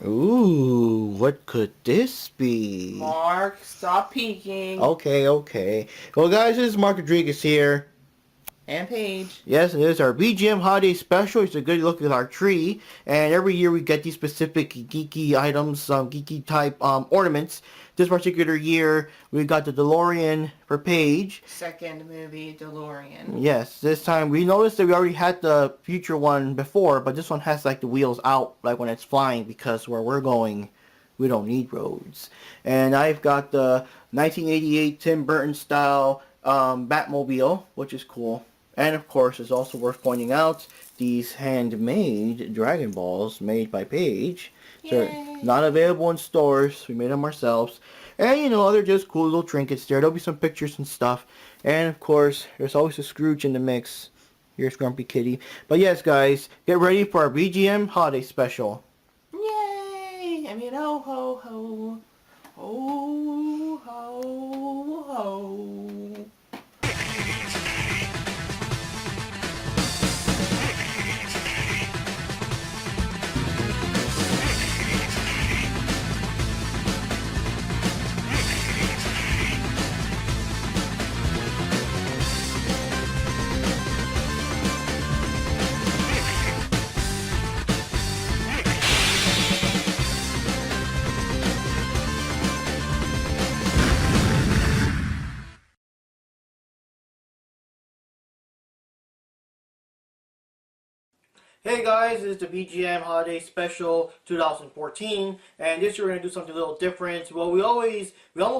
Ooh, what could this be? Mark, stop peeking. Okay. Well, guys, this is Mark Rodriguez here. And Paige. Yes, it is our VGM Holiday Special. It's a good look at our tree, and every year we get these specific geeky items, geeky type ornaments. This particular year, we got the DeLorean for Paige. Second movie, DeLorean. Yes, this time we noticed that we already had the future one before, but this one has like the wheels out, like when it's flying, because where we're going, we don't need roads. And I've got the 1988 Tim Burton style Batmobile, which is cool. And of course, it's also worth pointing out these handmade Dragon Balls made by Paige. They're not available in stores. We made them ourselves. And you know, they're just cool little trinkets there. There'll be some pictures and stuff. And of course, there's always a Scrooge in the mix. Here's Grumpy Kitty. But yes, guys, get ready for our VGM Holiday Special. Yay! I mean, oh ho ho. Oh ho ho. Hey guys, this is the VGM Holiday Special 2014, and this year we're gonna do something a little different. Well, we almost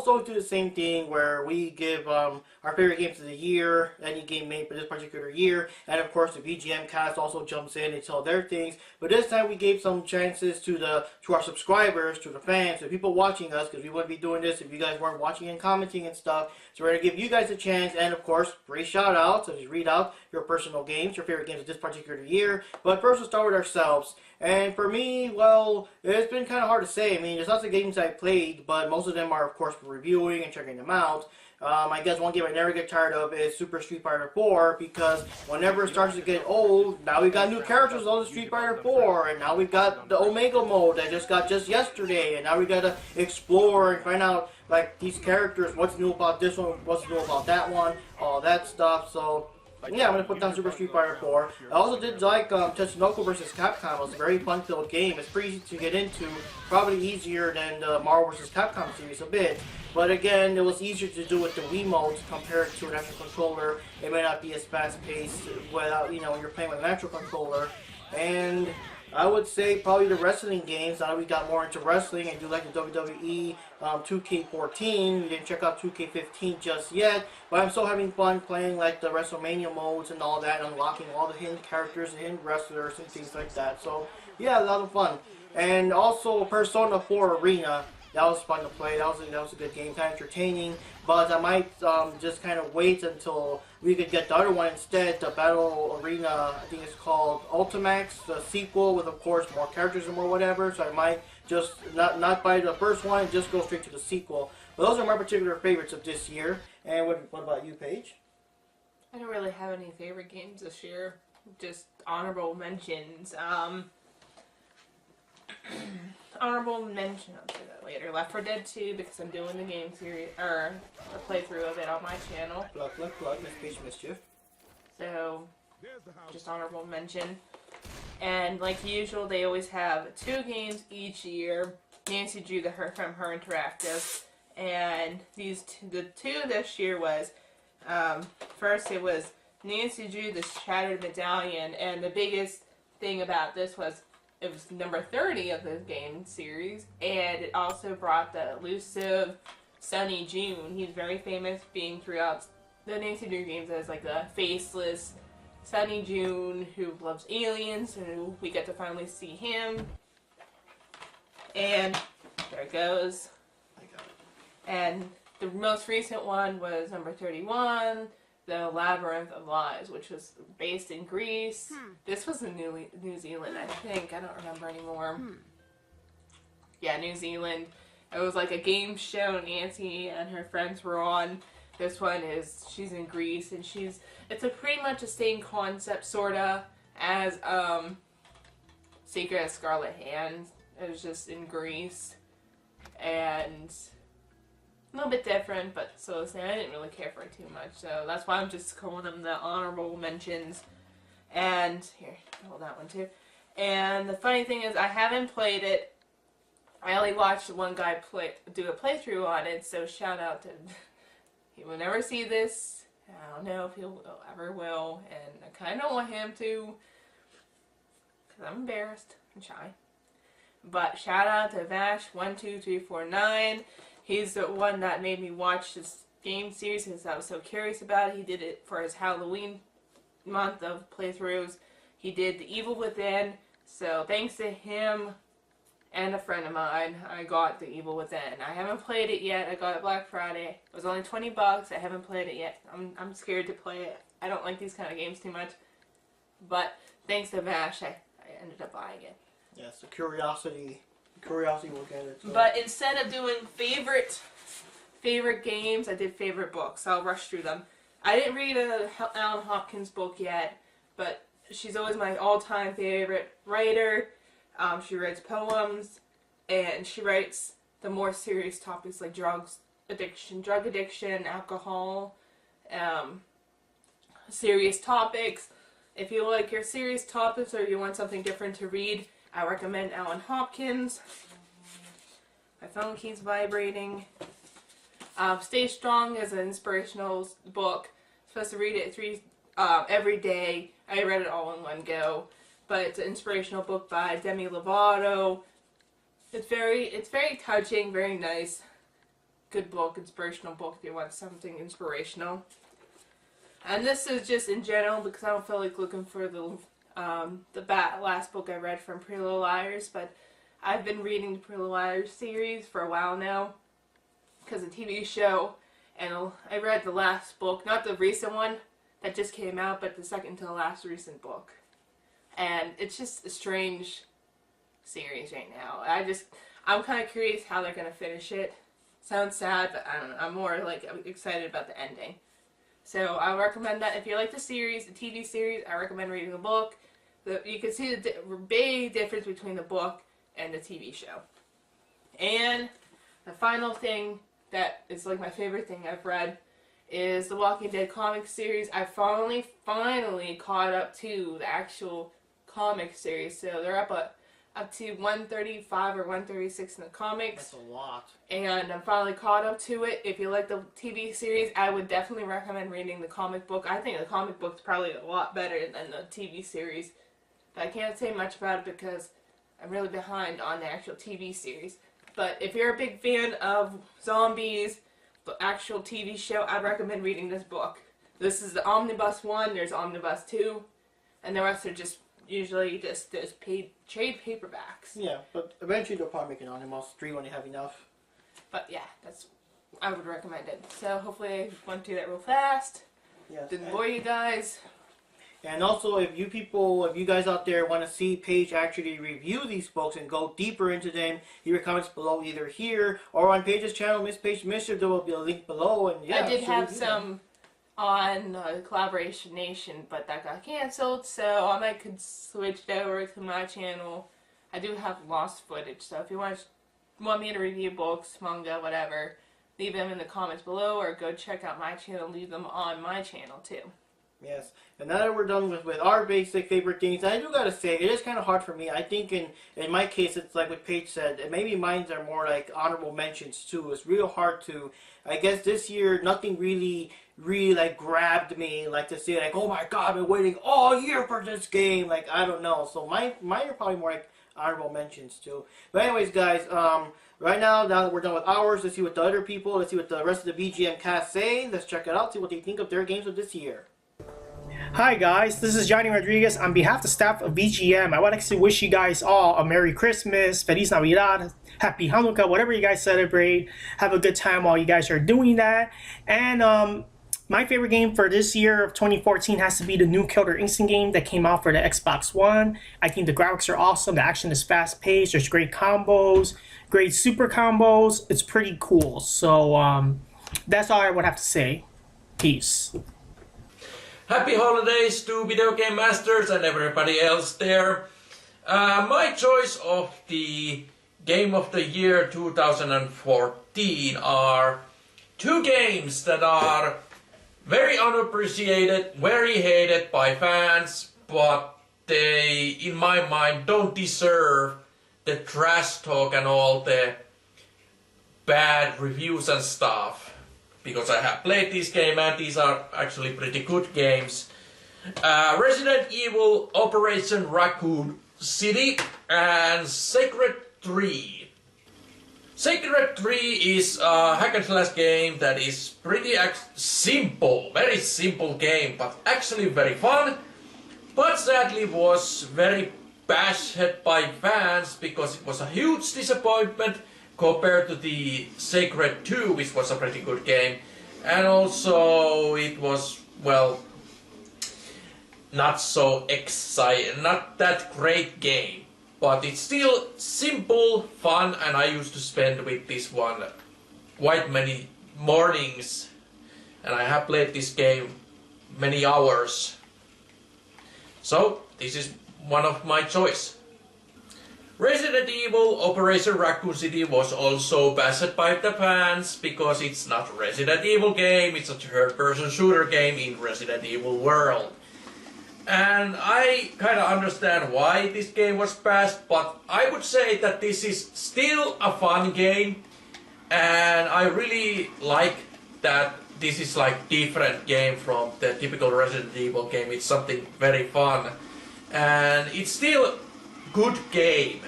always do the same thing where we give our favorite games of the year, any game made for this particular year, and of course the VGM cast also jumps in and tell their things. But this time we gave some chances to our subscribers, to the fans, the people watching us, because we wouldn't be doing this if you guys weren't watching and commenting and stuff. So we're gonna give you guys a chance, and of course, free shout outs. So just read out your personal games, your favorite games of this particular year. But first, we'll start with ourselves. And for me, well, it's been kind of hard to say. I mean, there's lots of games I played, but most of them are, of course, reviewing and checking them out. I guess one game I never get tired of is Super Street Fighter 4, because whenever it starts to get old, now we got new characters on the Street Fighter 4, and now we got the Omega mode that just got just yesterday, and now we gotta explore and find out, like, these characters, what's new about this one, what's new about that one, all that stuff. So yeah, I'm going to put down Super Street Fighter 4. I also did like Tetsunoko vs. Capcom. It was a very fun-filled game. It's pretty easy to get into, probably easier than the Marvel vs. Capcom series a bit. But again, it was easier to do with the Wiimotes compared to an actual controller. It may not be as fast-paced without, you know, when you're playing with an actual controller. And I would say probably the wrestling games. Now that we got more into wrestling and do like the WWE 2K14. We didn't check out 2K15 just yet, but I'm still having fun playing like the WrestleMania modes and all that, unlocking all the hidden characters and hidden wrestlers and things like that. So yeah, a lot of fun. And also Persona 4 Arena. That was fun to play. That was a good game, kind of entertaining. But I might just kind of wait until we could get the other one instead, the Battle Arena. I think it's called Ultimax, the sequel with, of course, more characters and more whatever. So I might just not buy the first one and just go straight to the sequel. But those are my particular favorites of this year. And what about you, Paige? I don't really have any favorite games this year. Just honorable mentions. Honorable mention, I'll say that later. Left 4 Dead 2, because I'm doing the game series, or a playthrough of it on my channel. Plug, Miss Peach Mischief. So, just honorable mention. And like usual, they always have 2 games each year. Nancy drew from Her Interactive. And the 2 this year was, first it was Nancy drew the Shattered Medallion, and the biggest thing about this was it was number 30 of the game series, and it also brought the elusive Sunny June. He's very famous being throughout the Nancy Drew games as like the faceless Sunny June who loves aliens, and we get to finally see him. And there it goes. And the most recent one was number 31, The Labyrinth of Lies, which was based in Greece. This was in New Zealand, I think. I don't remember anymore. Yeah, New Zealand. It was like a game show Nancy and her friends were on. This one is, she's in Greece, and it's a pretty much the same concept, sorta, as Secret of Scarlet Hand. It was just in Greece, and a little bit different, but so I didn't really care for it too much. So that's why I'm just calling them the honorable mentions. And here, hold that one too. And the funny thing is, I haven't played it. I only watched one guy do a playthrough on it. So shout out to. He will never see this. I don't know if he'll ever will, and I kind of don't want him to, because I'm embarrassed and shy. But shout out to Vash12349. He's the one that made me watch this game series because I was so curious about it. He did it for his Halloween month of playthroughs. He did The Evil Within. So thanks to him and a friend of mine, I got The Evil Within. I haven't played it yet. I got it Black Friday. It was only $20. I haven't played it yet. I'm scared to play it. I don't like these kind of games too much. But thanks to Vash, I ended up buying it. Yes, the curiosity will get it. So. But instead of doing favorite games, I did favorite books. I'll rush through them. I didn't read a Alan Hopkins book yet, but she's always my all-time favorite writer. She writes poems, and she writes the more serious topics like drug addiction, alcohol, serious topics. If you like your serious topics or you want something different to read, I recommend Alan Hopkins. My phone keeps vibrating. Stay Strong is an inspirational book. I'm supposed to read it every day. I read it all in one go. But it's an inspirational book by Demi Lovato. It's very touching, very nice. Good book, inspirational book if you want something inspirational. And this is just in general because I don't feel like looking for the last book I read from Pretty Little Liars, but I've been reading the Pretty Little Liars series for a while now because of the TV show, and I read the last book, not the recent one that just came out, but the second to the last recent book. And it's just a strange series right now. I'm kind of curious how they're going to finish it. Sounds sad, but I don't know. I'm more I'm excited about the ending. So I recommend that if you like the series, the TV series, I recommend reading the book. You can see the big difference between the book and the TV show. And the final thing that is like my favorite thing I've read is the Walking Dead comic series. I finally caught up to the actual comic series. So they're up to 135 or 136 in the comics. That's a lot. And I'm finally caught up to it. If you like the TV series, I would definitely recommend reading the comic book. I think the comic book's probably a lot better than the TV series. But I can't say much about it because I'm really behind on the actual TV series. But if you're a big fan of zombies, the actual TV show, I'd recommend reading this book. This is the Omnibus 1, there's Omnibus 2, and the rest are just usually just those trade paperbacks. Yeah, but eventually they'll probably make an Omnibus 3 when they have enough. But yeah, I would recommend it. So hopefully I went through that real fast. Yes. Didn't bore you guys. And also, if you guys out there want to see Paige actually review these books and go deeper into them, leave your comments below either here or on Paige's channel, Miss Paige Mischief. There will be a link below. And yeah, I did have some on Collaboration Nation, but that got canceled, so I might switch it over to my channel. I do have lost footage, so if you want me to review books, manga, whatever, leave them in the comments below, or go check out my channel, leave them on my channel too. Yes, and now that we're done with our basic favorite things, I do gotta say, it is kind of hard for me. I think in my case, it's like what Paige said, maybe mine are more like honorable mentions too. It's real hard to, I guess this year, nothing really like grabbed me, like to say like, oh my god, I've been waiting all year for this game. Like, I don't know. So mine are probably more like honorable mentions too. But anyways, guys, right now that we're done with ours, let's see what the other people, let's see what the rest of the VGM cast say. Let's check it out, see what they think of their games of this year. Hi guys, this is Johnny Rodriguez. On behalf of the staff of VGM, I want to wish you guys all a Merry Christmas, Feliz Navidad, Happy Hanukkah, whatever you guys celebrate. Have a good time while you guys are doing that. And my favorite game for this year of 2014 has to be the new Killer Instinct game that came out for the Xbox One. I think the graphics are awesome, the action is fast-paced, there's great combos, great super combos. It's pretty cool. So that's all I would have to say. Peace. Happy holidays to VideoGameMasters and everybody else there. My choice of the Game of the Year 2014 are two games that are very unappreciated, very hated by fans, but they, in my mind, don't deserve the trash talk and all the bad reviews and stuff. Because I have played this game and these are actually pretty good games. Resident Evil Operation Raccoon City and Sacred 3. Sacred 3 is a hack and slash game that is pretty simple, very simple game, but actually very fun. But sadly was very bashed by fans because it was a huge disappointment compared to the Sacred 2, which was a pretty good game. And also it was, well, not so exciting, not that great game. But it's still simple, fun, and I used to spend with this one quite many mornings. And I have played this game many hours. So, this is one of my choice. Resident Evil Operation Raccoon City was also bashed by the fans because it's not a Resident Evil game, it's a third-person shooter game in Resident Evil world. And I kinda understand why this game was bashed, but I would say that this is still a fun game. And I really like that this is like different game from the typical Resident Evil game. It's something very fun. And it's still good game.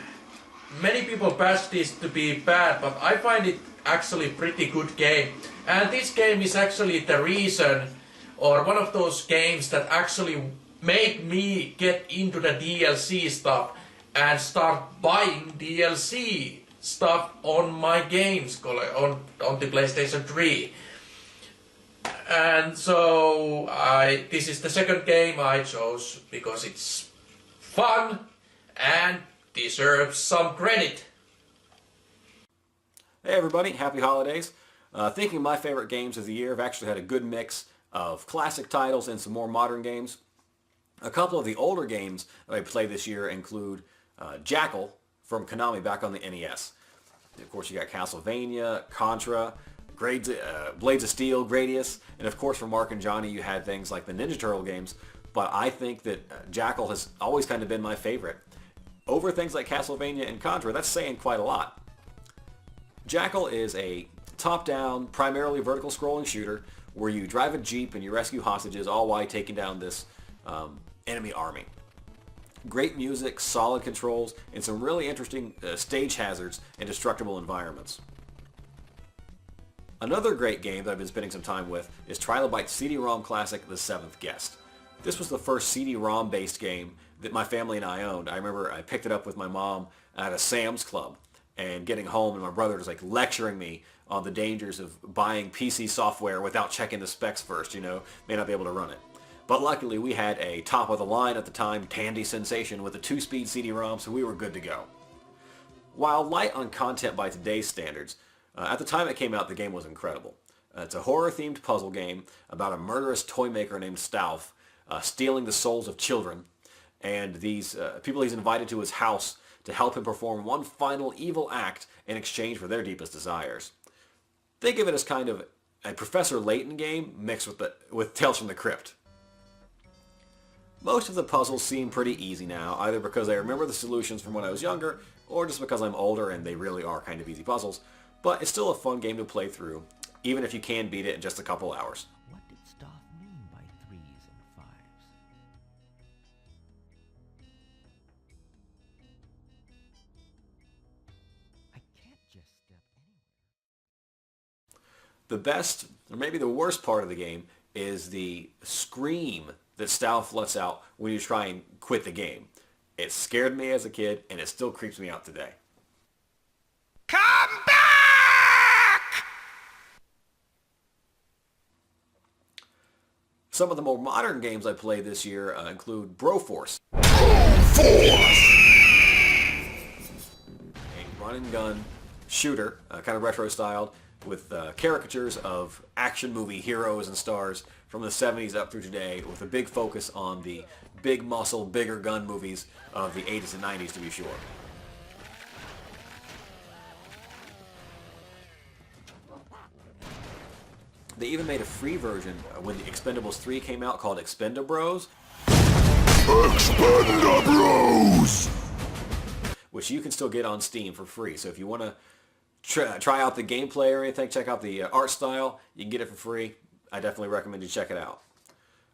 Many people bash this to be bad, but I find it actually pretty good game. And this game is actually the reason, or one of those games that actually made me get into the DLC stuff and start buying DLC stuff on my games on the PlayStation 3. And so this is the second game I chose because it's fun and deserves some credit. Hey everybody, happy holidays. Thinking of my favorite games of the year, I've actually had a good mix of classic titles and some more modern games. A couple of the older games that I played this year include Jackal from Konami back on the NES. Of course you got Castlevania, Contra, Blades of Steel, Gradius, and of course for Mark and Johnny you had things like the Ninja Turtle games, but I think that Jackal has always kind of been my favorite. Over things like Castlevania and Contra, that's saying quite a lot. Jackal is a top-down, primarily vertical scrolling shooter where you drive a jeep and you rescue hostages all while taking down this enemy army. Great music, solid controls, and some really interesting stage hazards and destructible environments. Another great game that I've been spending some time with is Trilobyte's CD-ROM classic, The Seventh Guest. This was the first CD-ROM based game that my family and I owned. I remember I picked it up with my mom at a Sam's Club and getting home and my brother was like lecturing me on the dangers of buying PC software without checking the specs first, you know, may not be able to run it. But luckily we had a top of the line at the time Tandy Sensation with a 2-speed CD-ROM, so we were good to go. While light on content by today's standards, at the time it came out the game was incredible. It's a horror-themed puzzle game about a murderous toy maker named Stauf stealing the souls of children, and these people he's invited to his house to help him perform one final evil act in exchange for their deepest desires. Think of it as kind of a Professor Layton game mixed with Tales from the Crypt. Most of the puzzles seem pretty easy now, either because I remember the solutions from when I was younger, or just because I'm older and they really are kind of easy puzzles, but it's still a fun game to play through, even if you can beat it in just a couple hours. What did Staff mean by 3s and 5s? I can't just step anywhere. The best, or maybe the worst part of the game, is the scream that Stauf lets out when you try and quit the game. It scared me as a kid, and it still creeps me out today. Come back! Some of the more modern games I played this year include Broforce. Broforce! A run-and-gun shooter, kind of retro-styled, with caricatures of action movie heroes and stars from the 70s up through today, with a big focus on the big muscle, bigger gun movies of the 80s and 90s, to be sure. They even made a free version when the Expendables 3 came out called Expendabros. Expendabros! Which you can still get on Steam for free. So if you want to try out the gameplay or anything, check out the art style, you can get it for free. I definitely recommend you check it out.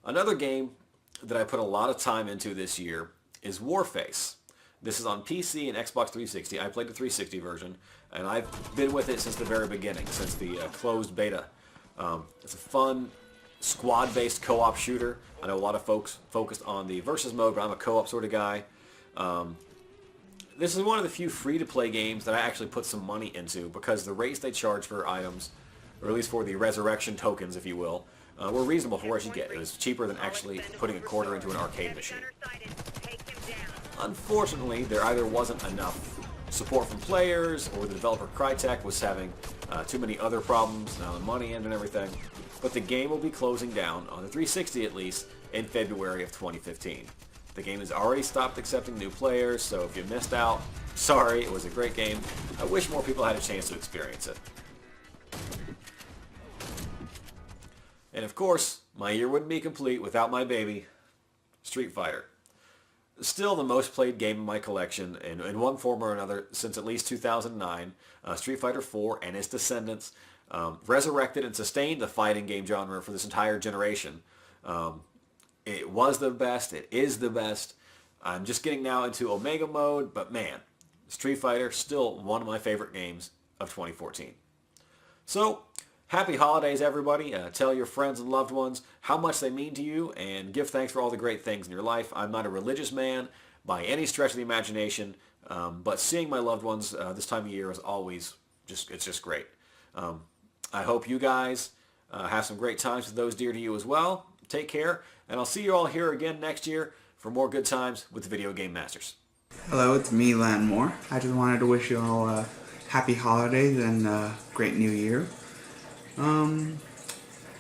Another game that I put a lot of time into this year is Warface. This is on PC and Xbox 360. I played the 360 version, and I've been with it since the very beginning, since the closed beta. It's a fun squad-based co-op shooter. I know a lot of folks focused on the versus mode, but I'm a co-op sort of guy. This is one of the few free-to-play games that I actually put some money into, because the rates they charge for items, or at least for the resurrection tokens, if you will, were reasonable for what you get. It was cheaper than actually putting a quarter into an arcade machine. Unfortunately, there either wasn't enough support from players, or the developer Crytek was having too many other problems on the money end and everything. But the game will be closing down, on the 360 at least, in February of 2015. The game has already stopped accepting new players, so if you missed out, sorry, it was a great game. I wish more people had a chance to experience it. And of course, my year wouldn't be complete without my baby, Street Fighter. Still the most played game in my collection, in one form or another, since at least 2009. Street Fighter 4 and its descendants resurrected and sustained the fighting game genre for this entire generation. It was the best, it is the best. I'm just getting now into Omega mode, but man, Street Fighter, still one of my favorite games of 2014. So, happy holidays, everybody. Tell your friends and loved ones how much they mean to you, and give thanks for all the great things in your life. I'm not a religious man by any stretch of the imagination, but seeing my loved ones this time of year is always it's just great. I hope you guys have some great times with those dear to you as well. Take care, and I'll see you all here again next year for more good times with the Video Game Masters. Hello, it's me, Landmore. I just wanted to wish you all happy holidays and great new year.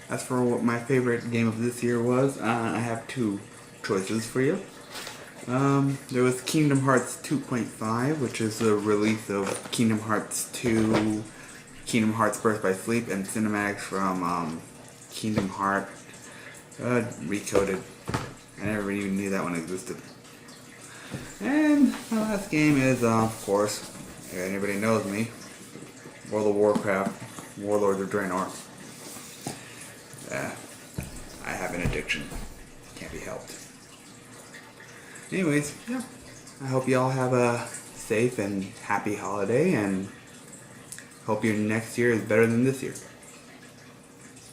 As for what my favorite game of this year was, I have two choices for you. There was Kingdom Hearts 2.5, which is the release of Kingdom Hearts 2, Kingdom Hearts Birth by Sleep, and cinematics from Kingdom Hearts Recoded. I never even knew that one existed. And my last game is, of course, if anybody knows me, World of Warcraft, Warlords of Draenor. I have an addiction. Can't be helped. Anyways, yeah. I hope you all have a safe and happy holiday, and hope your next year is better than this year.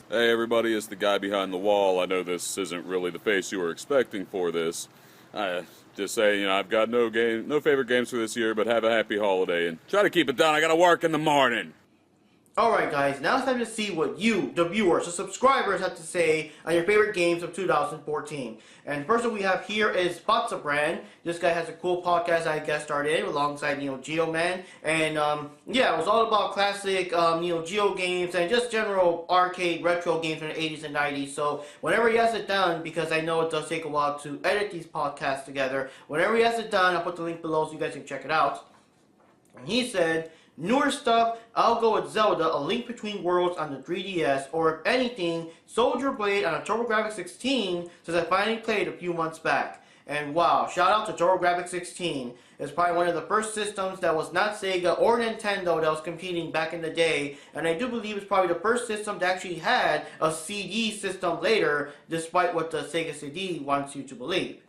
Hey everybody, it's the guy behind the wall. I know this isn't really the face you were expecting for this. Just say, I've got no favorite games for this year, but have a happy holiday and try to keep it down. I gotta work in the morning. Alright guys, now it's time to see what you, the viewers, the subscribers, have to say on your favorite games of 2014. And the person we have here is Brand. This guy has a cool podcast I guest starred in alongside Neo Geo Man. And yeah, it was all about classic Neo Geo games and just general arcade retro games from the 80s and 90s. So whenever he has it done, because I know it does take a while to edit these podcasts together, whenever he has it done, I'll put the link below so you guys can check it out. And he said, newer stuff, I'll go with Zelda, A Link Between Worlds on the 3DS, or if anything, Soldier Blade on a TurboGrafx 16, since I finally played a few months back. And wow, shout out to TurboGrafx 16. It's probably one of the first systems that was not Sega or Nintendo that was competing back in the day, and I do believe it's probably the first system that actually had a CD system later, despite what the Sega CD wants you to believe.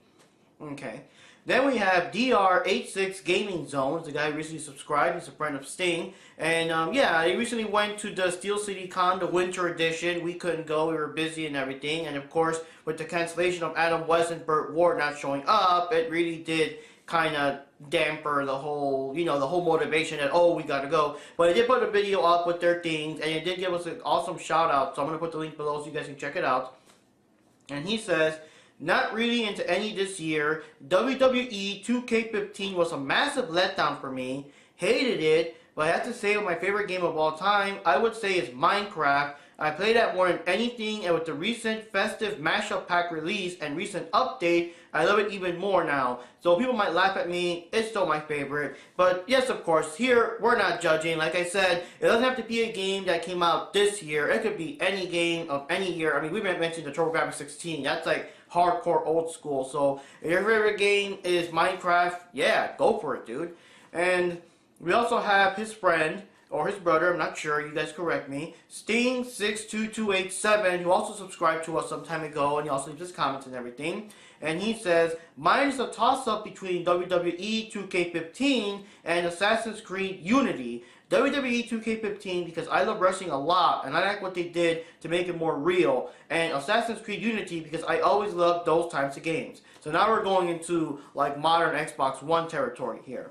Okay. Then we have DR86 Gaming Zones, the guy who recently subscribed. He's a friend of Sting. And yeah, he recently went to the Steel City Con, the winter edition. We couldn't go, we were busy and everything. And of course, with the cancellation of Adam West and Burt Ward not showing up, it really did kind of damper the whole, the whole motivation that, oh, we gotta go. But it did put a video up with their things, and it did give us an awesome shout out. So I'm gonna put the link below so you guys can check it out. And he says, not really into any this year. WWE 2K15 was a massive letdown for me. Hated it, but I have to say my favorite game of all time, I would say, is Minecraft. I play that more than anything, and with the recent festive mashup pack release and recent update, I love it even more now. So people might laugh at me, it's still my favorite. But yes, of course, here we're not judging. Like I said, it doesn't have to be a game that came out this year. It could be any game of any year. I mean, we mentioned the TurboGrafx 16. That's like hardcore old school. So if your favorite game is Minecraft, yeah, go for it, dude. And we also have his friend, or his brother, I'm not sure, you guys correct me, Sting62287, who also subscribed to us some time ago, and he also leaves his comments and everything. And he says, mine is a toss-up between WWE 2K15 and Assassin's Creed Unity. WWE 2K15 because I love wrestling a lot, and I like what they did to make it more real. And Assassin's Creed Unity because I always loved those types of games. So now we're going into like modern Xbox One territory here.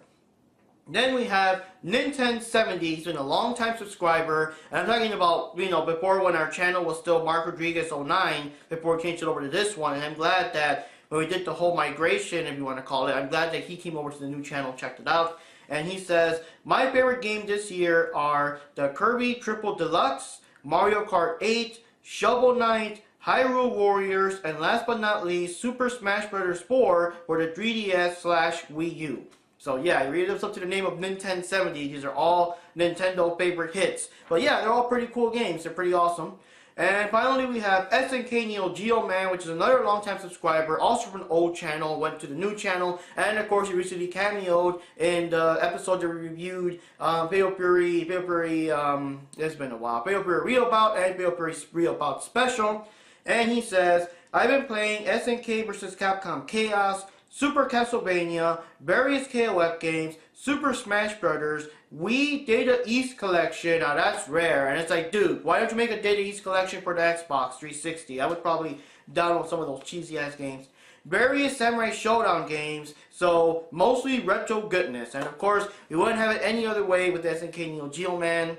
Then we have Nintendo70. He's been a long time subscriber, and I'm talking about, you know, before when our channel was still Mark Rodriguez 09, before we changed it over to this one. And I'm glad that when we did the whole migration, if you want to call it, I'm glad that he came over to the new channel, checked it out. And he says, my favorite game this year are the Kirby Triple Deluxe, Mario Kart 8, Shovel Knight, Hyrule Warriors, and last but not least, Super Smash Bros. 4 for the 3DS/Wii U. So yeah, it really lives up to the name of Nintendo70. These are all Nintendo favorite hits. But yeah, they're all pretty cool games. They're pretty awesome. And finally we have SNK Neo Geo Man, which is another long-time subscriber, also from an old channel, went to the new channel, and of course he recently cameoed in the episode that we reviewed Fatal Fury, it's been a while, Fatal Fury Real Bout and Fatal Fury Real Bout Special. And he says, I've been playing SNK vs. Capcom Chaos, Super Castlevania, various KOF games, Super Smash Brothers, Wii Data East Collection. Now that's rare, and it's like, dude, why don't you make a Data East Collection for the Xbox 360? I would probably download some of those cheesy ass games. Various Samurai Showdown games, so mostly retro goodness. And of course, we wouldn't have it any other way with the SNK Neo Geo Man.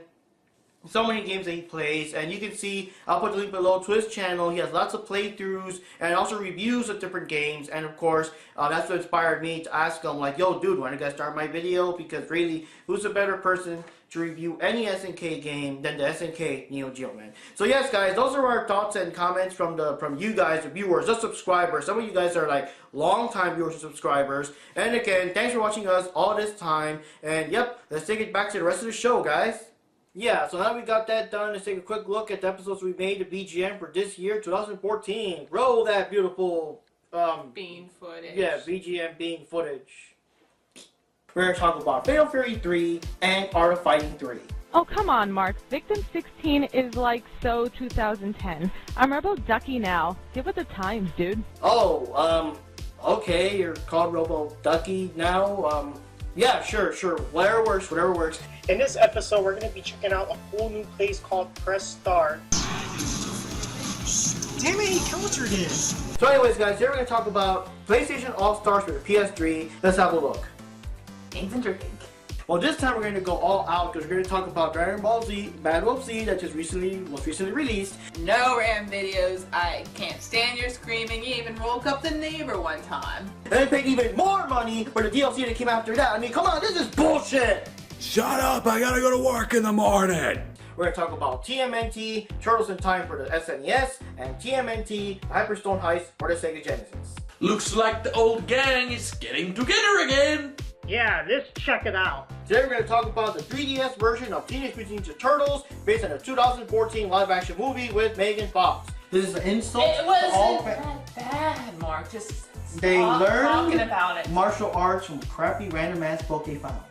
So many games that he plays, and you can see, I'll put the link below to his channel. He has lots of playthroughs and also reviews of different games, and of course that's what inspired me to ask him, like, yo dude, when you guys start my video? Because really, who's a better person to review any SNK game than the SNK Neo Geo Man? So yes guys, those are our thoughts and comments from you guys, the viewers, the subscribers. Some of you guys are like long time viewers and subscribers, and again, thanks for watching us all this time. And yep, let's take it back to the rest of the show, guys. Yeah, so now we got that done, let's take a quick look at the episodes we made to VGM for this year, 2014. Roll that beautiful, bean footage. Yeah, VGM bean footage. We're going to talk about Fatal Fury 3 and Art of Fighting 3. Oh, come on, Mark. Victim 16 is like so 2010. I'm Rebel Ducky now. Get with the times, dude. Oh, okay, you're called Robo Ducky now, yeah, sure, whatever works. In this episode, we're going to be checking out a cool new place called Press Start. Damn it, he countered it! So anyways guys, here we're going to talk about PlayStation All-Stars for the PS3. Let's have a look. Games and drinking. Well, this time we're going to go all out because we're going to talk about Dragon Ball Z Battle of Z that was recently released. No RAM videos. I can't stand your screaming. You even woke up the neighbor one time. And they paid even more money for the DLC that came after that. I mean, come on, this is bullshit! Shut up, I gotta go to work in the morning. We're going to talk about TMNT, Turtles in Time for the SNES, and TMNT, Hyperstone Heist for the Sega Genesis. Looks like the old gang is getting together again. Yeah, let's check it out. Today we're going to talk about the 3DS version of Teenage Mutant Ninja Turtles based on the 2014 live-action movie with Megan Fox. This is an insult It to all wasn't that bad, Mark. Just They stop learned talking about it. martial arts from crappy random-ass book they found.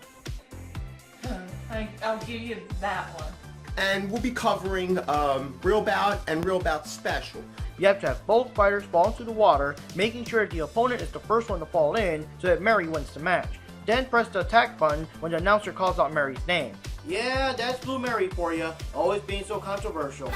I'll give you that one. And we'll be covering Real Bout and Real Bout Special. You have to have both fighters fall into the water, making sure that the opponent is the first one to fall in so that Mary wins the match. Then press the attack button when the announcer calls out Mary's name. Yeah, that's Blue Mary for you, always being so controversial.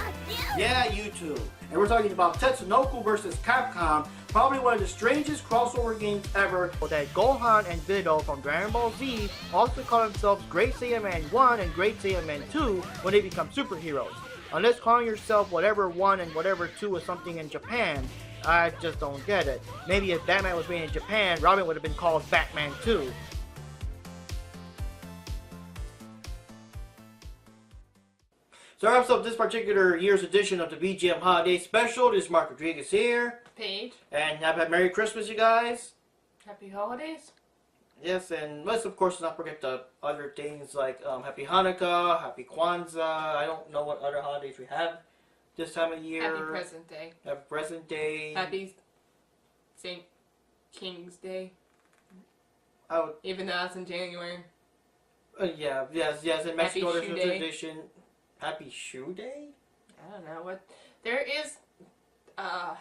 Yeah, you too. And we're talking about Tetsunoku vs. Capcom, probably one of the strangest crossover games ever. That Gohan and Videl from Dragon Ball Z also call themselves Great Saiyaman 1 and Great Saiyaman 2 when they become superheroes. Unless calling yourself whatever 1 and whatever 2 is something in Japan, I just don't get it. Maybe if Batman was made in Japan, Robin would have been called Batman 2. So that wraps up this particular year's edition of the VGM Holiday Special. This is Mark Rodriguez here. Paige. And have a Merry Christmas, you guys. Happy holidays. Yes, and let's of course not forget the other things like Happy Hanukkah, Happy Kwanzaa. I don't know what other holidays we have this time of year. Happy Present Day. Happy Present Day. Happy St. King's Day. Oh, Even though it's in January. yes. In Mexico, Happy there's a Shoe Day. tradition. Happy Shoe Day? I don't know what. There is a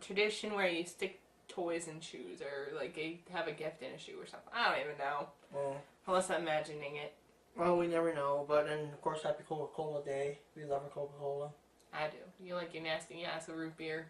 tradition where you stick toys in shoes, or like have a gift in a shoe or something. I don't even know. Oh. Unless I'm imagining it. Well, we never know. But then, of course, Happy Coca-Cola Day. We love our Coca-Cola. I do. You like your nasty ass of root beer.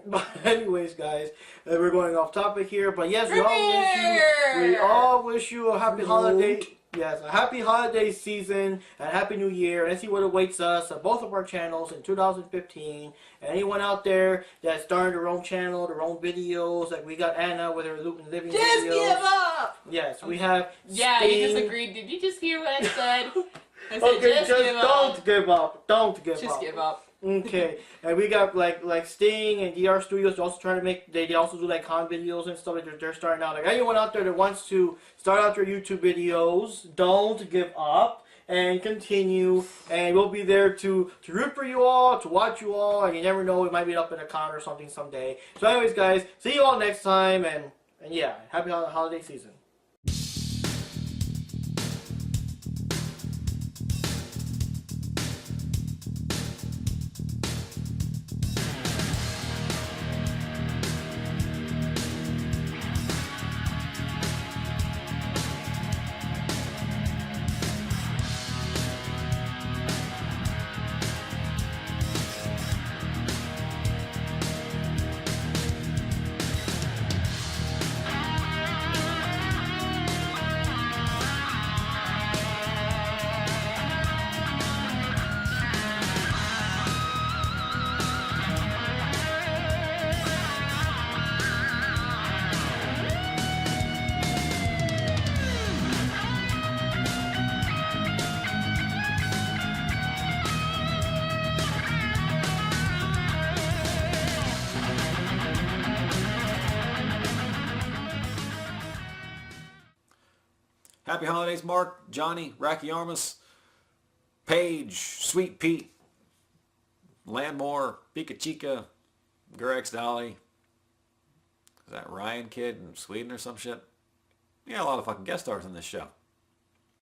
But anyways, guys, we're going off topic here. But yes, Root beer! we all wish you a happy holiday. Yes, a happy holiday season and a happy new year. And see what awaits us on both of our channels in 2015. And anyone out there that's starting their own channel, their own videos, like we got Anna with her living Just videos. give up! Yes, we have. Yeah, Sting. you disagreed. Did you just hear what I said? I said Okay, just give up. don't give up. Don't give up. Just give up. Okay, and we got like Sting and DR Studios also trying to make. They also do like con videos and stuff. Like they're starting out. Like anyone out there that wants to start out their YouTube videos, don't give up and continue. And we'll be there to root for you all, to watch you all. And you never know, we might meet up in a con or something someday. So, anyways, guys, see you all next time. And yeah, happy holiday season. Happy holidays, Mark, Johnny, Racky Armas, Paige, Sweet Pete, Landmore, Pika Chica, Gurex Dolly. Is that Ryan Kid in Sweden or some shit? Yeah, a lot of fucking guest stars in this show.